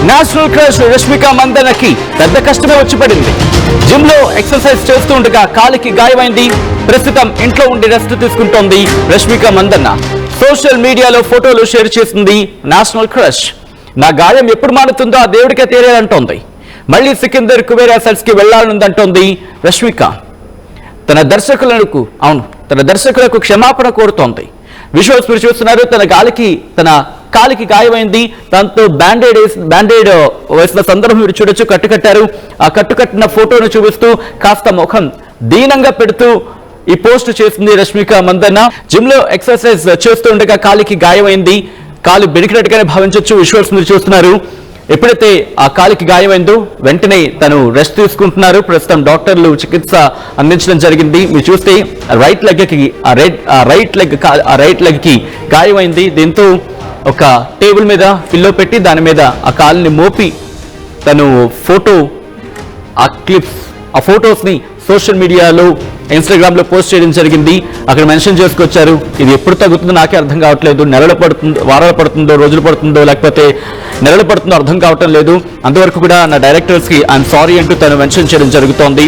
National crush Rashmika మందనకి పెద్ద కష్టమే వచ్చి పడింది. జిమ్ లో ఎక్సర్సైజ్ చేస్తూ ఉండగా కాలికి గాయమైంది. ప్రస్తుతం ఇంట్లో ఉండి రెస్ట్ తీసుకుంటోంది రష్మిక మందన్న. సోషల్ మీడియాలో ఫోటోలు షేర్ చేసింది నేషనల్ క్రష్. నా గాయం ఎప్పుడు మానుతుందో ఆ దేవుడికే తెలియాలంటోంది. మళ్ళీ సికిందర్ కుబేర్ అసెట్స్ కి వెళ్లాలనుందంటోంది రష్మిక. తన దర్శకులకు క్షమాపణ కోరుతోంది. విజువల్స్ మీరు చూస్తున్నారు. తన కాలికి గాయమైంది. దాంతో బ్యాండేడ్ వేసిన సందర్భం మీరు చూడొచ్చు. కట్టుకట్టారు. ఆ కట్టుకట్టిన ఫోటోను చూపిస్తూ కాస్త ముఖం దీనంగా పెడుతూ ఈ పోస్ట్ చేసింది రష్మిక మందన్న. జిమ్ లో ఎక్సర్సైజ్ చేస్తూ ఉండగా కాలికి గాయమైంది. కాలు బెడికినట్టుగానే భావించవచ్చు. విజువల్స్ మీరు చూస్తున్నారు. ఎప్పుడైతే ఆ కాలికి గాయమైందో వెంటనే తను రెస్ట్ తీసుకుంటున్నారు. ప్రస్తుతం డాక్టర్లు చికిత్స అందించడం జరిగింది. మీరు చూస్తే రైట్ లెగ్ కి గాయమైంది. దీంతో ఒక టేబుల్ మీద పిల్లో పెట్టి దాని మీద ఆ కాలుని మోపి తను ఆ ఫొటోస్ ని సోషల్ మీడియాలో ఇన్స్టాగ్రామ్ లో పోస్ట్ చేయడం జరిగింది. అక్కడ మెన్షన్ చేసుకొచ్చారు. ఇది ఎప్పుడు తగ్గుతుందో నాకే అర్థం కావట్లేదు. వారాలు పడుతుందో, రోజులు పడుతుందో, లేకపోతే నెలలు పడుతుందో అర్థం కావటం లేదు. అంతవరకు కూడా నా డైరెక్టర్స్ కి ఐఎమ్ సారీ అంటూ తను మెన్షన్ చేయడం జరుగుతోంది.